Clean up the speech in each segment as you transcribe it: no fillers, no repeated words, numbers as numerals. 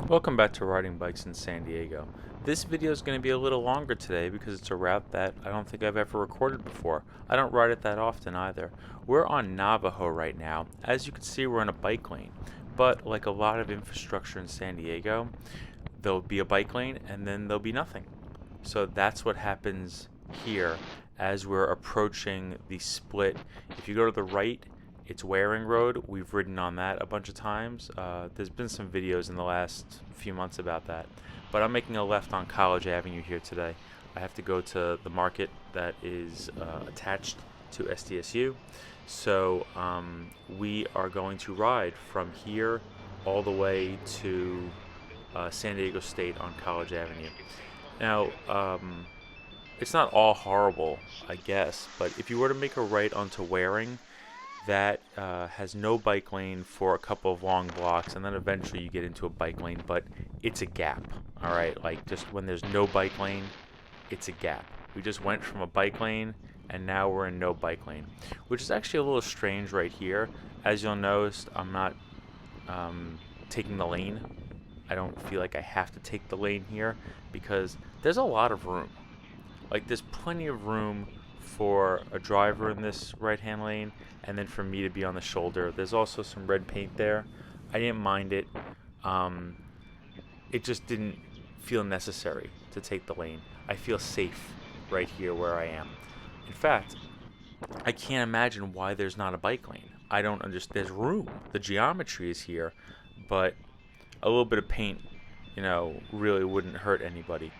Welcome back to Riding Bikes in San Diego. This video is going to be a little longer today because it's a route that I don't think I've ever recorded before. I don't ride it that often either. We're on Navajo right now. As you can see, we're in a bike lane. But like a lot of infrastructure in San Diego, there'll be a bike lane and then there'll be nothing. So that's what happens here as we're approaching the split. If you go to the right, it's Waring Road. We've ridden on that a bunch of times. There's been some videos in the last few months about that. But I'm making a left on College Avenue here today. I have to go to the market that is attached to SDSU. So we are going to ride from here all the way to San Diego State on College Avenue. Now, it's not all horrible, I guess, but if you were to make a right onto Waring, that has no bike lane for a couple of long blocks, and then eventually you get into a bike lane, but it's a gap. All right, like just when there's no bike lane, it's a gap. We just went from a bike lane and now we're in no bike lane, which is actually a little strange right here. As you'll notice, I'm not taking the lane. I don't feel like I have to take the lane here because there's a lot of room. Like there's plenty of room for a driver in this right-hand lane, and then for me to be on the shoulder. There's also some red paint there. I didn't mind it. It just didn't feel necessary to take the lane. I feel safe right here where I am. In fact, I can't imagine why there's not a bike lane. I don't understand. There's room. The geometry is here, but a little bit of paint, really wouldn't hurt anybody.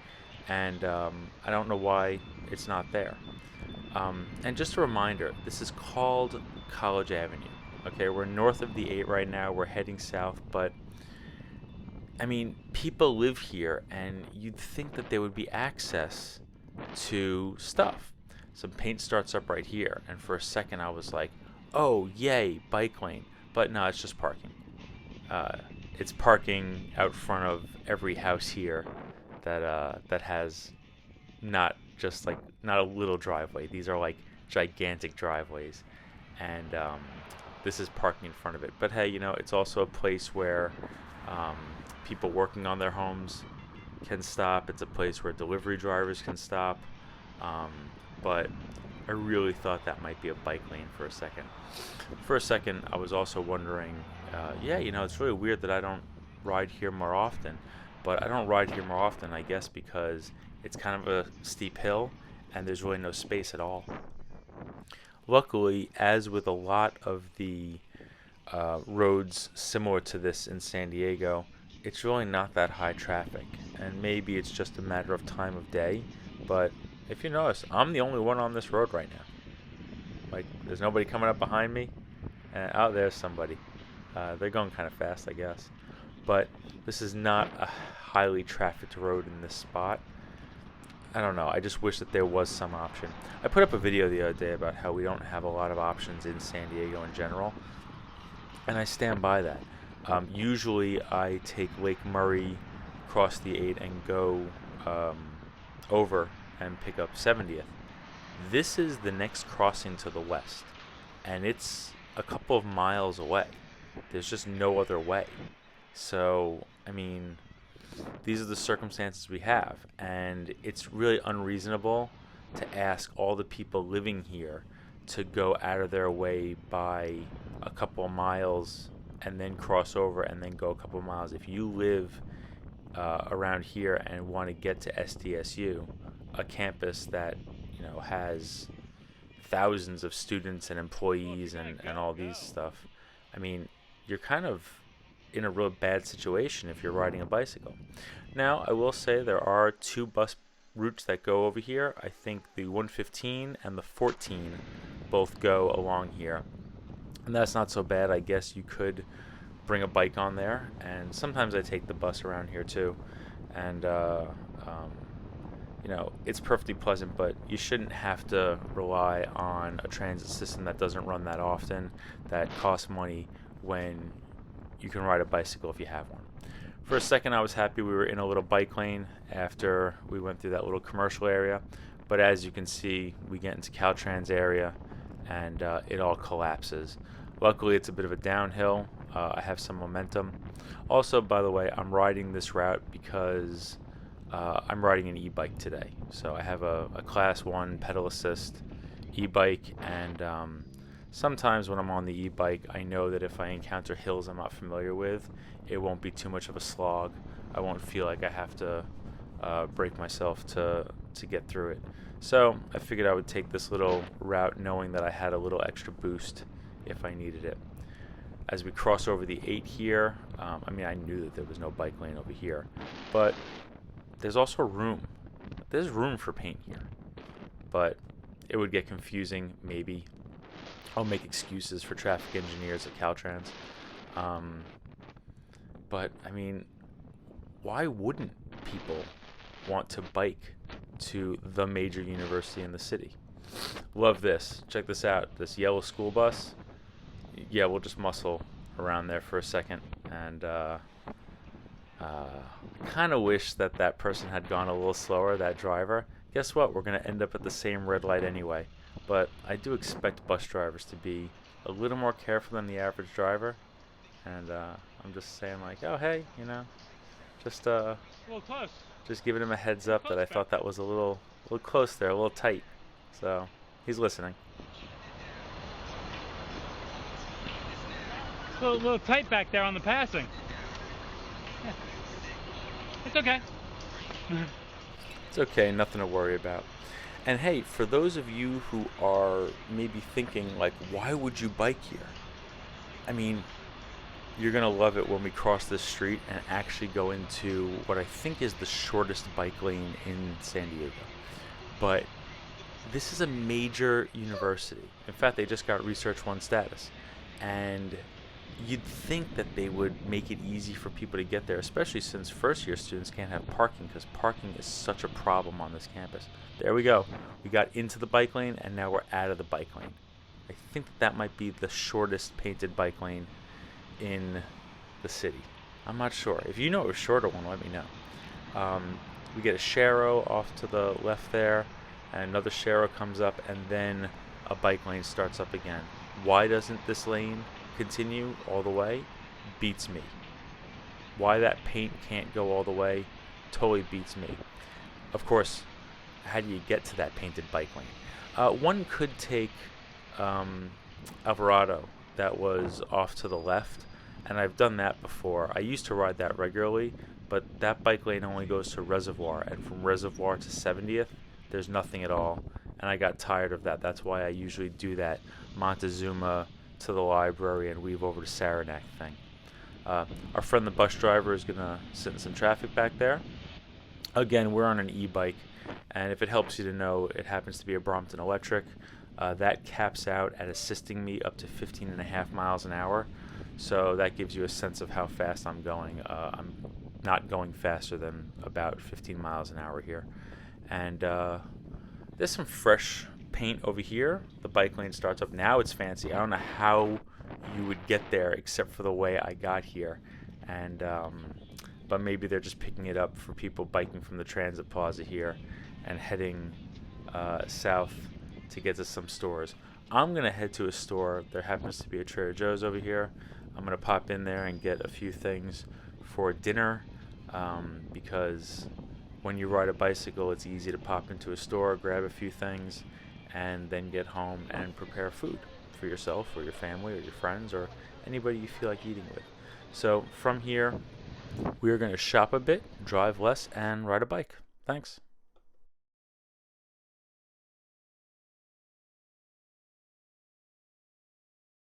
And I don't know why it's not there. And just a reminder, this is called College Avenue. Okay, we're north of the 8 right now. We're heading south, but I mean, people live here, and you'd think that there would be access to stuff. Some paint starts up right here, and for a second I was like, oh, yay, bike lane. But no, it's just parking. It's parking out front of every house here that has not a little driveway. These are like gigantic driveways, and this is parking in front of it. But hey, it's also a place where people working on their homes can stop. It's a place where delivery drivers can stop. But I really thought that might be a bike lane for a second. For a second, I was also wondering, it's really weird that I don't ride here more often. But I don't ride here more often, I guess, because it's kind of a steep hill and there's really no space at all. Luckily, as with a lot of the roads similar to this in San Diego, it's really not that high traffic. And maybe it's just a matter of time of day. But if you notice, I'm the only one on this road right now. Like, there's nobody coming up behind me. And out there's somebody. They're going kind of fast, I guess. But this is not a highly trafficked road in this spot. I don't know. I just wish that there was some option. I put up a video the other day about how we don't have a lot of options in San Diego in general, and I stand by that. Usually I take Lake Murray, cross the 8, and go over and pick up 70th. This is the next crossing to the west, and it's a couple of miles away. There's just no other way. So, I mean, these are the circumstances we have, and it's really unreasonable to ask all the people living here to go out of their way by a couple of miles and then cross over and then go a couple of miles. If you live around here and want to get to SDSU, a campus that has thousands of students and employees and all these stuff, I mean, you're kind of in a real bad situation if you're riding a bicycle. Now, I will say there are 2 bus routes that go over here. I think the 115 and the 14 both go along here. And that's not so bad. I guess you could bring a bike on there. And sometimes I take the bus around here too. And, it's perfectly pleasant, but you shouldn't have to rely on a transit system that doesn't run that often, that costs money, when you can ride a bicycle if you have one. For a second, I was happy we were in a little bike lane after we went through that little commercial area. But as you can see, we get into Caltrans area and it all collapses. Luckily, it's a bit of a downhill, I have some momentum. Also, by the way, I'm riding this route because I'm riding an e-bike today. So I have a class 1 pedal assist e-bike, and sometimes when I'm on the e-bike, I know that if I encounter hills I'm not familiar with, it won't be too much of a slog. I won't feel like I have to break myself to get through it. So I figured I would take this little route knowing that I had a little extra boost if I needed it. As we cross over the 8 here, I mean, I knew that there was no bike lane over here, but there's also room. There's room for paint here, but it would get confusing. Maybe I'll make excuses for traffic engineers at Caltrans. But I mean, why wouldn't people want to bike to the major university in the city? Love this. Check this out. This yellow school bus. Yeah, we'll just muscle around there for a second. And I kind of wish that that person had gone a little slower, that driver. Guess what? We're going to end up at the same red light anyway. But I do expect bus drivers to be a little more careful than the average driver. And I'm just saying, like, oh, hey, you know, just A little close. just giving him a heads up that I thought that was a little close there, a little tight. So he's listening. It's a little tight back there on the passing. Yeah. It's okay. It's okay, nothing to worry about. And hey, for those of you who are maybe thinking, like, why would you bike here? I mean, you're going to love it when we cross this street and actually go into what I think is the shortest bike lane in San Diego. But this is a major university. In fact, they just got Research 1 status. And you'd think that they would make it easy for people to get there, especially since first-year students can't have parking, because parking is such a problem on this campus. There we go. We got into the bike lane, and now we're out of the bike lane. I think that might be the shortest painted bike lane in the city. I'm not sure. If you know a shorter one, let me know. We get a Cerro off to the left there, and another Cerro comes up, and then a bike lane starts up again. Why doesn't this lane continue all the way? Beats me. Why that paint can't go all the way totally beats me. Of course, how do you get to that painted bike lane? One could take Alvarado, that was off to the left, and I've done that before. I used to ride that regularly, but that bike lane only goes to Reservoir, and from Reservoir to 70th, there's nothing at all, and I got tired of that. That's why I usually do that Montezuma to the library and weave over to Saranac thing. Our friend the bus driver is going to sit in some traffic back there. Again, we're on an e-bike, and if it helps you to know, it happens to be a Brompton Electric. That caps out at assisting me up to 15.5 miles an hour, so that gives you a sense of how fast I'm going. I'm not going faster than about 15 miles an hour here. And there's some fresh paint over here. The bike lane starts up. Now it's fancy. I don't know how you would get there except for the way I got here. And but maybe they're just picking it up for people biking from the transit plaza here and heading south to get to some stores. I'm going to head to a store. There happens to be a Trader Joe's over here. I'm going to pop in there and get a few things for dinner because when you ride a bicycle, it's easy to pop into a store, grab a few things, and then get home and prepare food for yourself or your family or your friends or anybody you feel like eating with. So from here, we're going to shop a bit, drive less, and ride a bike. Thanks.